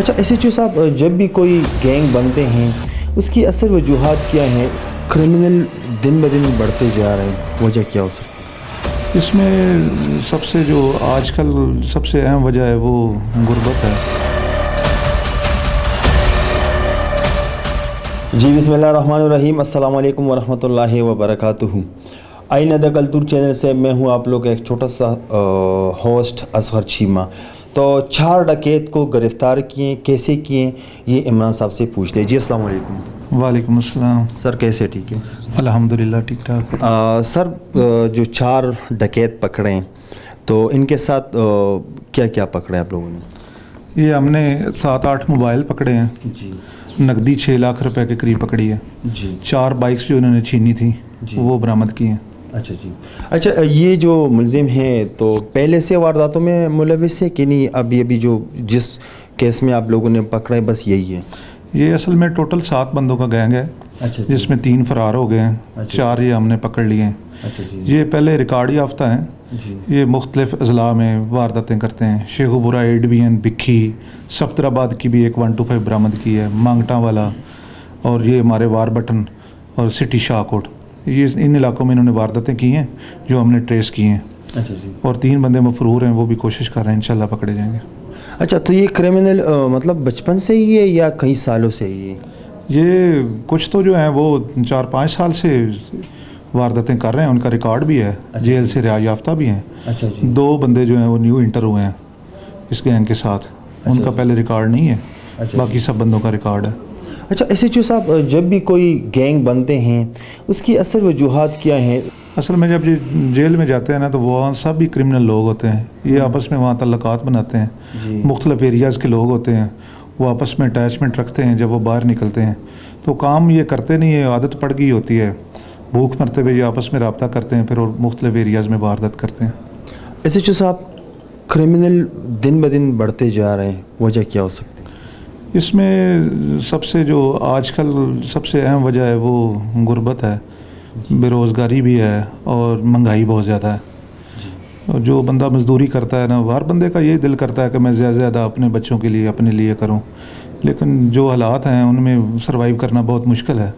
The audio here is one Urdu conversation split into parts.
اچھا SHO صاحب، جب بھی کوئی گینگ بنتے ہیں اس کی اصل وجوہات کیا ہیں؟ کرمنل دن بدن بڑھتے جا رہے ہیں، وجہ کیا ہو سکتی ہے؟ اس میں سب سے جو آج کل سب سے اہم وجہ ہے وہ غربت ہے۔ جی بسم اللہ الرحمن الرحیم، السلام علیکم ورحمۃ اللہ وبرکاتہ۔ آئینہ دا کلتور چینل سے میں ہوں آپ لوگ ایک چھوٹا سا ہوسٹ اصغر چیمہ۔ تو 4 ڈکیت کو گرفتار کیے، کیسے کیے، یہ عمران صاحب سے پوچھتے ہیں۔ جی السلام علیکم۔ وعلیکم السلام۔ سر کیسے؟ ٹھیک ہے الحمدللہ ٹھیک ٹھاک۔ سر جو 4 ڈکیت پکڑے تو ان کے ساتھ کیا کیا پکڑے آپ لوگوں نے؟ یہ ہم نے 7-8 موبائل پکڑے ہیں، جی نقدی 6 لاکھ روپے کے قریب پکڑی ہے، جی 4 بائکس جو انہوں نے چھینی تھی وہ برآمد کی ہیں۔ اچھا جی، اچھا یہ جو ملزم ہیں تو پہلے سے وارداتوں میں ملوث ہے کہ نہیں؟ ابھی جو جس کیس میں آپ لوگوں نے پکڑا ہے بس یہی ہے؟ یہ اصل میں ٹوٹل 7 بندوں کا گینگ ہے، اچھا جس میں 3 فرار ہو گئے ہیں، 4 یہ ہم نے پکڑ لیے ہیں۔ اچھا جی یہ پہلے ریکارڈ یافتہ ہیں، جی یہ مختلف اضلاع میں وارداتیں کرتے ہیں۔ شیخو پورہ، ایڈوین، بکھی، صفدر آباد کی بھی ایک 125 برآمد کی ہے، مانگٹا والا، اور یہ ہمارے وار بٹن اور سٹی شاہ کوٹ، یہ ان علاقوں میں انہوں نے وارداتیں کی ہیں جو ہم نے ٹریس کی ہیں۔ اچھا جی، اور 3 بندے مفرور ہیں، وہ بھی کوشش کر رہے ہیں، انشاءاللہ پکڑے جائیں گے۔ اچھا تو یہ کرمنل مطلب بچپن سے ہی ہے یا کئی سالوں سے ہی ہے؟ یہ کچھ تو جو ہیں وہ 4-5 سال سے وارداتیں کر رہے ہیں، ان کا ریکارڈ بھی ہے، جیل سے رہائی یافتہ بھی ہیں۔ اچھا جی 2 بندے جو ہیں وہ نیو انٹر ہوئے ہیں اس گینگ کے ساتھ، ان کا پہلے ریکارڈ نہیں ہے، باقی سب بندوں کا ریکارڈ ہے۔ اچھا SHO صاحب، جب بھی کوئی گینگ بنتے ہیں اس کی اصل وجوہات کیا ہیں؟ اصل میں جب یہ جیل میں جاتے ہیں نا تو وہاں سب بھی کرمنل لوگ ہوتے ہیں، یہ آپس میں وہاں تعلقات بناتے ہیں، مختلف ایریاز کے لوگ ہوتے ہیں، وہ آپس میں اٹیچمنٹ رکھتے ہیں۔ جب وہ باہر نکلتے ہیں تو کام یہ کرتے نہیں ہے، عادت پڑ گئی ہوتی ہے، بھوک مرتے ہوئے یہ آپس میں رابطہ کرتے ہیں، پھر اور مختلف ایریاز میں واردات کرتے ہیں۔ SHO صاحب، کرمنل دن بدن بڑھتے جا رہے ہیں، وجہ کیا ہو سکتی ہے؟ اس میں سب سے جو آج کل سب سے اہم وجہ ہے وہ غربت ہے، بے روزگاری بھی ہے اور مہنگائی بہت زیادہ ہے۔ جو بندہ مزدوری کرتا ہے نا، ہر بندے کا یہی دل کرتا ہے کہ میں زیادہ سے زیادہ اپنے بچوں کے لیے اپنے لیے کروں، لیکن جو حالات ہیں ان میں سروائیو کرنا بہت مشکل ہے،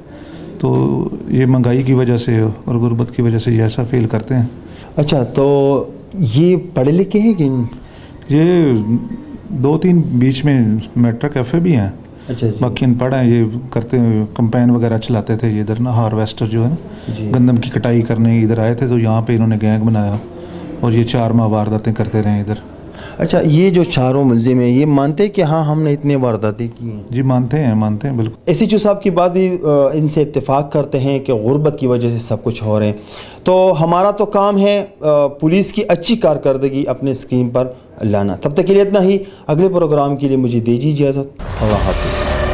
تو یہ مہنگائی کی وجہ سے اور غربت کی وجہ سے یہ ایسا فیل کرتے ہیں۔ اچھا تو یہ پڑھے لکھے ہیں کہ یہ 2-3 بیچ میں میٹرک FA بھی ہیں، اچھا باقی ان پڑھ ہیں، یہ کرتے ہیں، کمپین وغیرہ چلاتے تھے، یہ ادھر نا ہارویسٹر جو ہے نا گندم کی کٹائی کرنے ادھر آئے تھے، تو یہاں پہ انہوں نے گینگ بنایا اور یہ 4 ماہ وارداتیں کرتے رہے ادھر۔ اچھا یہ جو 4 ملزم ہیں یہ مانتے ہیں کہ ہاں ہم نے اتنے وارداتیں کی ہیں؟ جی مانتے ہیں بالکل۔ SHO صاحب کی بات بھی ان سے اتفاق کرتے ہیں کہ غربت کی وجہ سے سب کچھ ہو رہے ہیں، تو ہمارا تو کام ہے پولیس کی اچھی کارکردگی اپنے اسکرین پر لانا۔ تب تک کے لیے اتنا ہی، اگلے پروگرام کے لیے مجھے دیجیے اجازت، اللہ حافظ۔